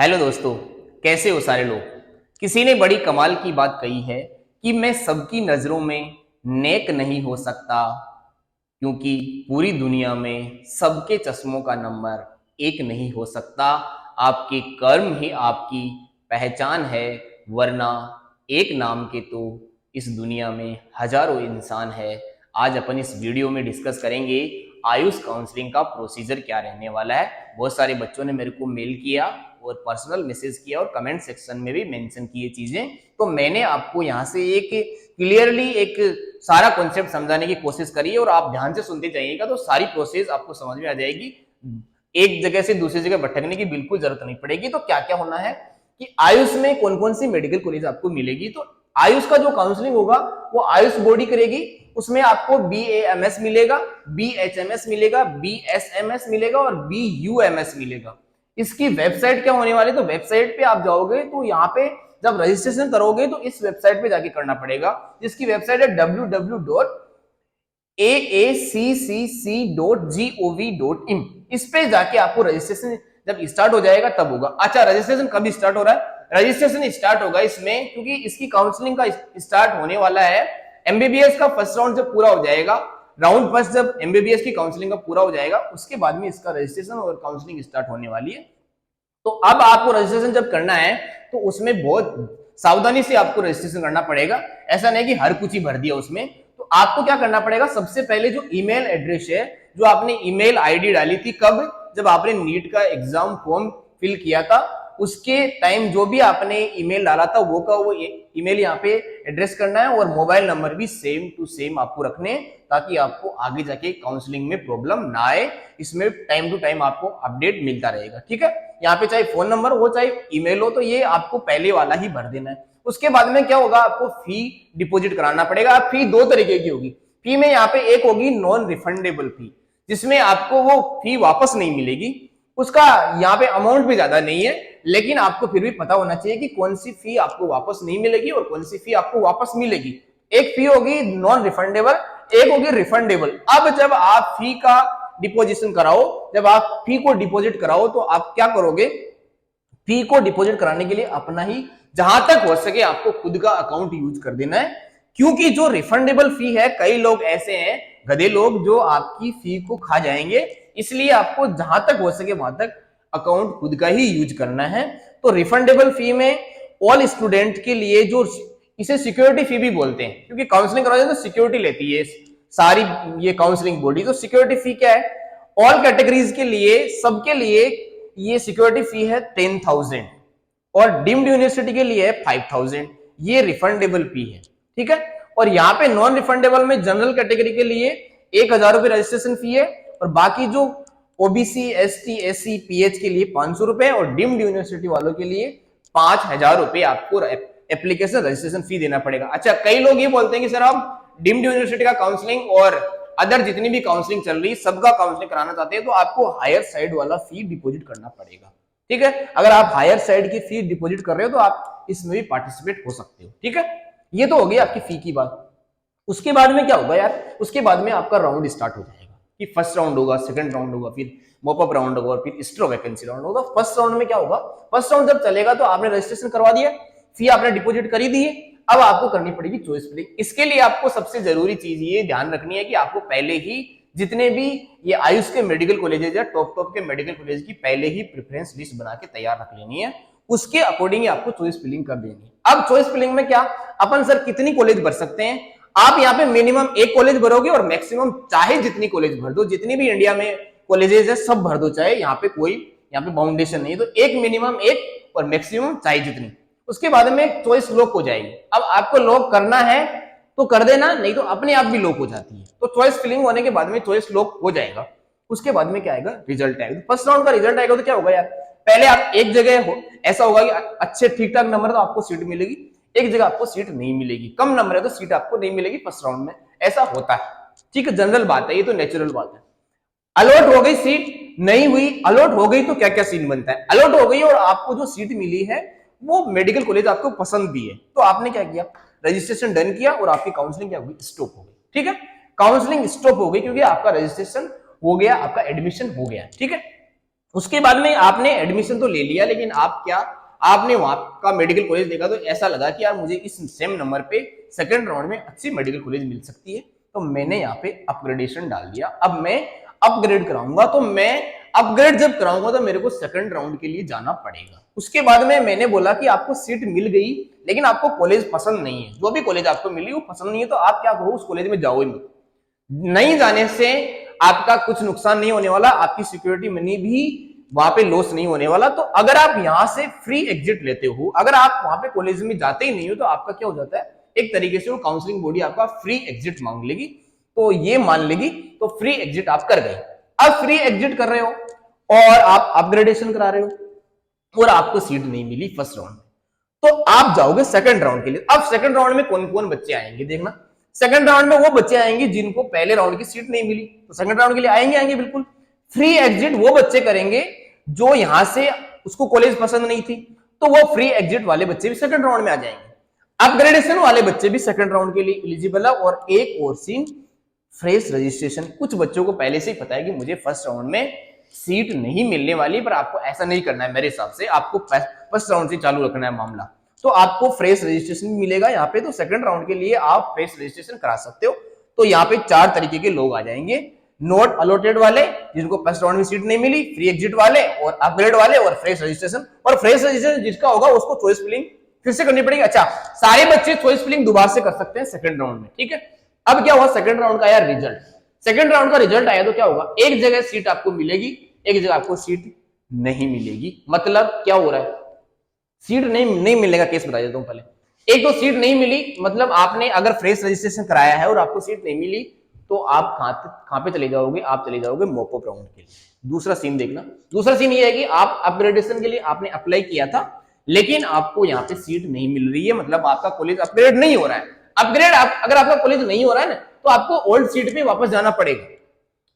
Hello दोस्तों, कैसे हो सारे लोग। किसी ने बड़ी कमाल की बात कही है कि मैं सबकी नजरों में नेक नहीं हो सकता, क्योंकि पूरी दुनिया में सबके चश्मों का नंबर एक नहीं हो सकता। आपके कर्म ही आपकी पहचान है, वरना एक नाम के तो इस दुनिया में हजारों इंसान है। आज अपन इस वीडियो में डिस्कस करेंगे आयुष काउंसलिंग का प्रोसीजर क्या रहने वाला है। बहुत सारे बच्चों ने मेरे को मेल किया और पर्सनल मैसेज किया और कमेंट सेक्शन में भी मेंशन किए चीजें, तो मैंने आपको यहाँ से एक क्लियरली एक सारा कॉन्सेप्ट समझाने की कोशिश करी है और आप ध्यान से सुनते जाइएगा तो सारी प्रोसेस आपको समझ में आ जाएगी। एक जगह से दूसरी जगह भटकने की बिल्कुल जरूरत नहीं पड़ेगी। तो क्या क्या होना है कि आयुष में कौन कौन सी मेडिकल कॉलेज आपको मिलेगी। तो आयुष का जो काउंसलिंग होगा वो आयुष बॉडी करेगी। उसमें आपको BAMS मिलेगा, BHMS मिलेगा, BSMS मिलेगा और BUMS मिलेगा। इसकी वेबसाइट क्या होने वाली है, तो वेबसाइट पे आप जाओगे तो यहाँ पे जब रजिस्ट्रेशन करोगे तो इस वेबसाइट पे जाके करना पड़ेगा, जिसकी वेबसाइट है www.aacc.gov.in। इस पे जाके आपको रजिस्ट्रेशन जब स्टार्ट हो जाएगा तब होगा। अच्छा, रजिस्ट्रेशन कब स्टार्ट हो रहा है? रजिस्ट्रेशन स्टार्ट होगा इसमें, क्योंकि इसकी काउंसलिंग का स्टार्ट होने वाला है। MBBS का फर्स्ट राउंड जब पूरा हो जाएगा, राउंड फर्स्ट जब MBBS की काउंसलिंग का पूरा हो जाएगा, उसके बाद में इसका रजिस्ट्रेशन और काउंसलिंग स्टार्ट होने वाली है। तो अब आपको रजिस्ट्रेशन जब करना है तो उसमें बहुत सावधानी से आपको रजिस्ट्रेशन करना पड़ेगा। ऐसा नहीं कि हर कुछ ही भर दिया उसमें। तो आपको क्या करना पड़ेगा, सबसे पहले जो ईमेल एड्रेस है, जो आपने ईमेल आईडी डाली थी कब, जब आपने नीट का एग्जाम फॉर्म फिल किया था, उसके टाइम जो भी आपने ईमेल डाला था वो का वो ईमेल यहाँ पे एड्रेस करना है और मोबाइल नंबर भी सेम टू सेम आपको रखने, ताकि आपको आगे जाके काउंसलिंग में प्रॉब्लम ना आए। इसमें टाइम टू टाइम आपको अपडेट मिलता रहेगा, ठीक है। यहाँ पे चाहे फोन नंबर हो चाहे ईमेल हो, तो ये आपको पहले वाला ही भर देना है। उसके बाद में क्या होगा, आपको फी डिपॉजिट कराना पड़ेगा। फी दो तरीके की होगी। फी में यहाँ पे एक होगी नॉन रिफंडेबल फी, जिसमें आपको वो फी वापस नहीं मिलेगी। उसका यहाँ पे अमाउंट भी ज्यादा नहीं है, लेकिन आपको फिर भी पता होना चाहिए कि कौन सी फी आपको वापस नहीं मिलेगी और कौन सी फी आपको वापस मिलेगी। एक फी होगी नॉन रिफंडेबल, एक होगी रिफंडेबल। अब जब आप फी का डिपोजिशन कराओ, जब आप फी को डिपॉजिट कराओ, तो आप क्या करोगे, फी को डिपॉजिट कराने के लिए अपना ही जहां तक हो सके आपको खुद का अकाउंट यूज कर देना है। क्योंकि जो रिफंडेबल फी है, कई लोग ऐसे हैं गधे लोग जो आपकी फी को खा जाएंगे, इसलिए आपको जहां तक हो सके वहां तक अकाउंट खुद का ही यूज करना है। तो रिफंडेबल फी में ऑल स्टूडेंट के लिए, जो इसे सिक्योरिटी फी भी बोलते हैं, क्योंकि काउंसलिंग करवाते हैं तो सिक्योरिटी लेती है सारी ये काउंसलिंग बॉडी। तो सिक्योरिटी फी क्या है, ऑल कैटेगरीज के लिए, सबके लिए ये सिक्योरिटी फी है 10,000 और डीम्ड यूनिवर्सिटी के लिए 5,000। ये रिफंडेबल फी है, ठीक है। और यहाँ पे नॉन रिफंडेबल में जनरल कैटेगरी के लिए 1,000 रुपए रजिस्ट्रेशन फी है और बाकी जो ओबीसी ST SC PH के लिए 500 रुपए और डीम्ड यूनिवर्सिटी वालों के लिए 5,000 रुपए आपको एप्लीकेशन रजिस्ट्रेशन फी देना पड़ेगा। अच्छा, कई लोग ये बोलते हैं कि सर आप डीम्ड यूनिवर्सिटी का काउंसलिंग और अदर जितनी भी काउंसलिंग चल रही है सबका काउंसलिंग कराना चाहते हैं तो आपको हायर साइड वाला फी डिपॉजिट करना पड़ेगा, ठीक है। अगर आप हायर साइड की फी डिपॉजिट कर रहे हो तो आप इसमें भी पार्टिसिपेट हो सकते हो, ठीक है। ये तो हो गई आपकी फी की बात। उसके बाद में क्या होगा यार, उसके बाद में आपका राउंड स्टार्ट हो जाएगा कि फर्स्ट राउंड होगा, सेकंड राउंड होगा, फिर मॉपअप राउंड होगा और फिर स्ट्रो वैकेंसी राउंड होगा। फर्स्ट राउंड में क्या होगा, फर्स्ट राउंड जब चलेगा तो आपने रजिस्ट्रेशन करवा दिया, फी आपने डिपॉजिट करी दी है, अब आपको करनी पड़ेगी चॉइस फिलिंग। इसके लिए आपको सबसे जरूरी चीज ये ध्यान रखनी है कि आपको पहले ही जितने भी ये आयुष के मेडिकल कॉलेजेस या टॉप के मेडिकल कॉलेज की पहले ही प्रेफरेंस लिस्ट बना के तैयार रख लेनी है। उसके अकॉर्डिंग आपको चॉइस फिलिंग कर देनी है। अब चॉइस फिलिंग में क्या, अपन सर कितनी कॉलेज भर सकते हैं, आप यहाँ पे मिनिमम एक कॉलेज भरोगे और मैक्सिमम चाहे जितनी कॉलेज भर दो, जितनी भी इंडिया में कॉलेजेस है सब भर दो, चाहे यहाँ पे कोई यहाँ पे बाउंडेशन नहीं। तो एक मिनिमम एक और मैक्सिमम चाहे जितनी। उसके बाद में चॉइस लॉक हो जाएगी। अब आपको लॉक करना है तो कर देना, नहीं तो अपने आप भी लॉक हो जाती है। तो चॉइस फिलिंग होने के बाद में चॉइस लॉक हो जाएगा। उसके बाद में क्या आएगा, रिजल्ट आएगा। फर्स्ट राउंड का रिजल्ट आएगा तो क्या होगा यार, पहले आप एक जगह हो, ऐसा होगा कि अच्छे ठीक ठाक नंबर तो आपको सीट मिलेगी, एक जगह आपको सीट नहीं मिलेगी, कम नंबर है तो सीट आपको नहीं मिलेगी फर्स्ट राउंड में। ऐसा होता है, ठीक है, जनरल बात है, ये तो नेचुरल बात है। अलॉट हो गई सीट, नहीं हुई, अलॉट हो गई तो क्या क्या सीन बनता है। अलॉट हो गई और आपको जो सीट मिली है वो मेडिकल कॉलेज आपको पसंद भी है, तो आपने क्या किया, रजिस्ट्रेशन डन किया और आपकी काउंसलिंग क्या हो गई, स्टॉप हो गई, ठीक है। काउंसलिंग स्टॉप हो गई क्योंकि आपका रजिस्ट्रेशन हो गया, आपका एडमिशन हो गया, ठीक है। उसके बाद में आपने एडमिशन तो ले लिया, लेकिन आप क्या, आपने वहां का मेडिकल कॉलेज देखा तो ऐसा लगा कि यार मुझे इस सेम नंबर पे सेकंड राउंड में अच्छी मेडिकल कॉलेज मिल सकती है, तो मैंने यहाँ पे अपग्रेडेशन डाल दिया। अब मैं अपग्रेड कराऊंगा, तो मैं अपग्रेड जब कराऊंगा तो मेरे को सेकंड राउंड के लिए जाना पड़ेगा। उसके बाद में मैंने बोला कि आपको सीट मिल गई, लेकिन आपको कॉलेज पसंद नहीं है, जो भी कॉलेज आपको मिली वो पसंद नहीं है, तो आप क्या करो, उस कॉलेज में जाओ ही मत। नहीं जाने से आपका कुछ नुकसान नहीं होने वाला, आपकी सिक्योरिटी मनी भी वहां पे लॉस नहीं होने वाला। तो अगर आप यहां से फ्री एग्जिट लेते हो, अगर आप वहां पे कॉलेज में जाते ही नहीं हो, तो आपका क्या हो जाता है, एक तरीके से वो काउंसलिंग बॉडी आपका फ्री एग्जिट मांग लेगी, तो ये मान लेगी, तो फ्री एग्जिट आप कर गए। अब फ्री एग्जिट कर रहे हो और आप अपग्रेडेशन करा रहे हो और आपको सीट नहीं मिली फर्स्ट राउंड में, तो आप जाओगे सेकंड राउंड के लिए। अब सेकंड राउंड में कौन कौन बच्चे आएंगे देखना, सेकंड राउंड में वो बच्चे आएंगे जिनको पहले राउंड की सीट नहीं मिली, तो सेकंड राउंड के लिए आएंगे बिल्कुल। फ्री एग्जिट वो बच्चे करेंगे जो यहां से उसको कॉलेज पसंद नहीं थी, तो वो फ्री एग्जिट वाले बच्चे भी सेकंड राउंड में आ जाएंगे। अपग्रेडेशन वाले बच्चे भी सेकंड राउंड के लिए एलिजिबल है। और एक और सीन, फ्रेश रजिस्ट्रेशन। कुछ बच्चों को पहले से ही पता है कि मुझे फर्स्ट राउंड में सीट नहीं मिलने वाली, पर आपको ऐसा नहीं करना है, मेरे हिसाब से आपको फर्स्ट राउंड से चालू रखना है मामला, तो आपको फ्रेश रजिस्ट्रेशन मिलेगा यहाँ पे। तो सेकंड राउंड के लिए आप फ्रेश रजिस्ट्रेशन करा सकते हो। तो यहाँ पे 4 तरीके के लोग आ जाएंगे, नॉट अलॉटेड वाले जिनको फर्स्ट राउंड में सीट नहीं मिली, फ्री एग्जिट वाले, और अपग्रेड वाले, और फ्रेश रजिस्ट्रेशन। और फ्रेश रजिस्ट्रेशन जिसका होगा उसको चॉइस फिलिंग फिर से करनी पड़ेगी। अच्छा, सारे बच्चे चॉइस फिलिंग दोबारा से कर सकते हैं सेकंड राउंड में, ठीक है। अब क्या हुआ, सेकंड राउंड का आया रिजल्ट। सेकंड राउंड का रिजल्ट आया तो क्या होगा, एक जगह सीट आपको मिलेगी, एक जगह आपको सीट नहीं मिलेगी। मतलब क्या हो रहा है, सीट नहीं मिलने का केस बता देता हूं पहले। एक तो सीट नहीं मिली, मतलब आपने अगर फ्रेश रजिस्ट्रेशन कराया है और आपको सीट नहीं मिली, तो आप कहां पे चले जाओगे, आप चले जाओगे मॉपअप राउंड के लिए। दूसरा सीन देखना, दूसरा सीन ये है कि आप अपग्रेडेशन के लिए आपने अप्लाई किया था, लेकिन आपको यहाँ पे सीट नहीं मिल रही है, मतलब आपका कॉलेज अपग्रेड नहीं हो रहा है। अपग्रेड अगर आपका कॉलेज नहीं हो रहा है ना, तो आपको ओल्ड सीट पे वापस जाना पड़ेगा।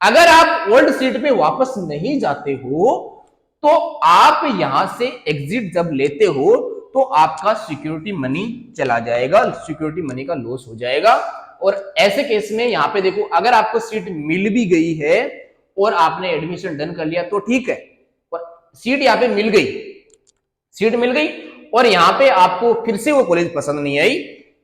अगर आप ओल्ड सीट पे वापस नहीं जाते हो, तो आप यहां से एग्जिट जब लेते हो, तो आपका सिक्योरिटी मनी चला जाएगा, सिक्योरिटी मनी का लॉस हो जाएगा। और ऐसे केस में यहां पे देखो, अगर आपको सीट मिल भी गई है और आपने एडमिशन डन कर लिया तो ठीक है, और सीट यहां पे मिल गई, सीट मिल गई और यहां पे आपको फिर से वो कॉलेज पसंद नहीं आई,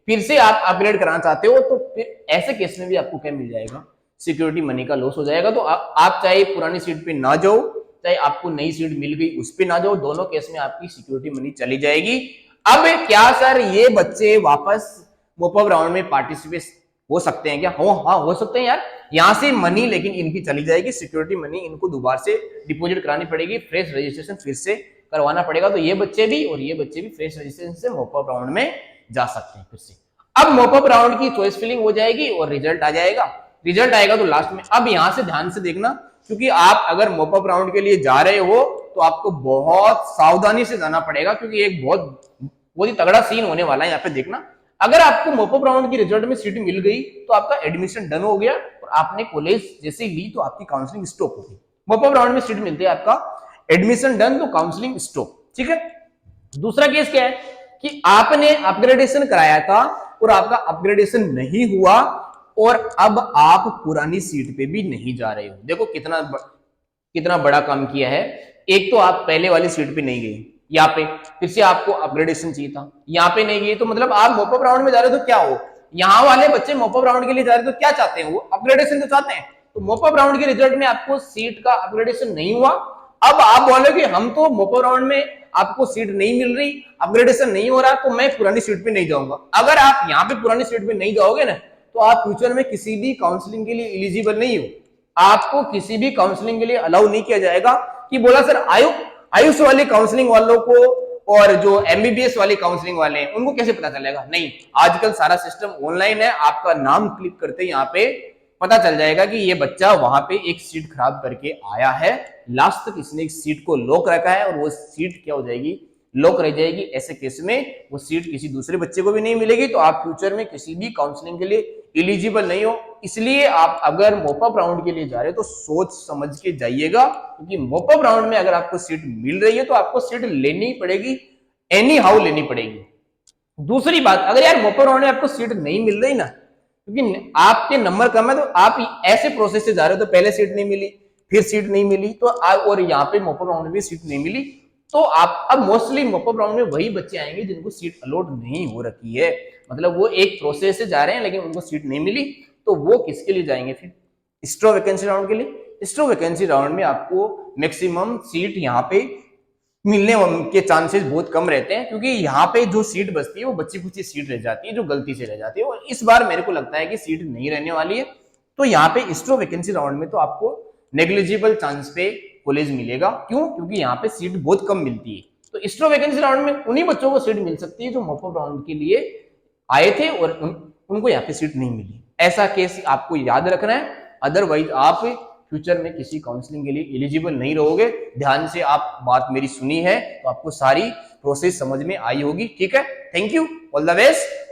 फिर से आप अपग्रेड कराना चाहते हो, तो फिर ऐसे केस में भी आपको क्या मिल जाएगा, सिक्योरिटी मनी का लॉस हो जाएगा। तो आप चाहे पुरानी सीट पे ना जाओ, चाहे आपको नई सीट मिल गई उस पे ना जाओ, दोनों केस में आपकी सिक्योरिटी मनी चली जाएगी। अब क्या सर, ये बच्चे वापस मॉपअप राउंड में पार्टिसिपेट हो सकते हैं क्या? हाँ हो सकते हैं यार। यहां से मनी लेकिन इनकी चली जाएगी, सिक्योरिटी मनी इनको दोबारा से डिपॉजिट करानी पड़ेगी, फ्रेश रजिस्ट्रेशन फिर से करवाना पड़ेगा। तो ये बच्चे भी और ये बच्चे भी फ्रेश रजिस्ट्रेशन से मॉपअप राउंड में जा सकते हैं फिर से। अब मॉपअप राउंड की चॉइस फिलिंग हो जाएगी और रिजल्ट आ जाएगा। रिजल्ट आएगा तो लास्ट में, अब यहां से ध्यान से देखना, क्योंकि आप अगर मॉपअप राउंड के लिए जा रहे हो तो आपको बहुत सावधानी से जाना पड़ेगा, क्योंकि एक बहुत ही तगड़ा सीन होने वाला है। यहाँ पे देखना, अगर आपको मॉपअप राउंड की रिजल्ट में सीट मिल गई तो आपका एडमिशन डन हो गया और आपने कॉलेज जैसे ही ली तो आपकी काउंसलिंग स्टॉप हो गई। मॉपअप राउंड में सीट मिलती है, आपका एडमिशन डन तो काउंसलिंग स्टॉप, ठीक है। दूसरा केस क्या है कि आपने अपग्रेडेशन कराया था और आपका अपग्रेडेशन नहीं हुआ और अब आप पुरानी सीट पे भी नहीं जा रहे हो। देखो कितना बड़ा काम किया है। एक तो आप पहले वाली सीट पे नहीं गए, यहाँ पे फिर से आपको अपग्रेडेशन चाहिए था, यहाँ पे नहीं गए, तो मतलब आप मॉपअप राउंड में जा रहे हो तो क्या हो, यहाँ वाले बच्चे मॉपअप राउंड के लिए जा रहे हो तो क्या चाहते हैं, वो अपग्रेडेशन तो चाहते हैं। तो मॉपअप राउंड के रिजल्ट में आपको सीट का अपग्रेडेशन नहीं हुआ। अब आप बोलोगे हम तो मॉपअप राउंड में आपको सीट नहीं मिल रही, अपग्रेडेशन नहीं हो रहा, तो मैं पुरानी सीट पे नहीं जाऊंगा। अगर आप यहाँ पे पुरानी सीट पे नहीं जाओगे ना, तो आप फ्यूचर में किसी भी काउंसलिंग के लिए एलिजिबल नहीं हो। आपको किसी भी काउंसलिंग के लिए अलाउ नहीं किया जाएगा। कि बोला सर आयुष वाली काउंसलिंग वालों को और जो एमबीबीएस वाली काउंसलिंग वाले हैं उनको कैसे पता चलेगा? नहीं, आजकल सारा सिस्टम ऑनलाइन है। आपका नाम क्लिक करते ही यहाँ पे पता चल जाएगा कि ये बच्चा वहां पे एक सीट खराब करके आया है, लास्ट तक इसने एक सीट को लॉक रखा है और वो सीट क्या हो जाएगी, लॉक रह जाएगी। ऐसे केस में वो सीट किसी दूसरे बच्चे को भी नहीं मिलेगी, तो आप फ्यूचर में किसी भी काउंसलिंग के लिए एलिजिबल नहीं हो। इसलिए आप अगर मॉपअप राउंड के लिए जा रहे हो तो सोच समझ के जाइएगा, क्योंकि मॉपअप राउंड में अगर आपको सीट मिल रही है तो आपको सीट लेनी पड़ेगी, एनी हाउ लेनी पड़ेगी। दूसरी बात, अगर यार मॉपअप राउंड में आपको सीट नहीं मिल रही ना, क्योंकि आपके नंबर कम है, तो आप ऐसे प्रोसेस से जा रहे हो, तो पहले सीट नहीं मिली, फिर सीट नहीं मिली तो और यहाँ पे मॉपअप राउंड में सीट नहीं मिली, तो आप अब मोस्टली मॉपअप राउंड में वही बच्चे आएंगे जिनको सीट अलॉट नहीं हो रखी है, मतलब वो एक प्रोसेस से जा रहे हैं लेकिन उनको सीट नहीं मिली, तो वो किसके लिए जाएंगे फिर? स्ट्रो वैकेंसी राउंड के लिए। स्ट्रो वैकेंसी राउंड में आपको मैक्सिमम सीट यहाँ पे मिलने के चांसेस बहुत कम रहते हैं, क्योंकि यहाँ पे जो सीट बचती है वो बच्ची कुछ सीट रह जाती है जो गलती से रह जाती है, और इस बार मेरे को लगता है कि सीट नहीं रहने वाली है। तो यहाँ पे स्ट्रो वैकेंसी राउंड में तो आपको नेग्लिजिबल चांस पे कॉलेज मिलेगा। क्यों? क्योंकि यहाँ पे सीट बहुत कम मिलती है। तो स्ट्रो वैकेंसी राउंड में उन्हीं बच्चों को सीट मिल सकती है जो मॉपअप राउंड के लिए आए थे और उनको यहाँ पे सीट नहीं मिली। ऐसा केस आपको याद रखना है, अदरवाइज आप फ्यूचर में किसी काउंसलिंग के लिए एलिजिबल नहीं रहोगे। ध्यान से आप बात मेरी सुनी है तो आपको सारी प्रोसेस समझ में आई होगी। ठीक है, thank you, all the best.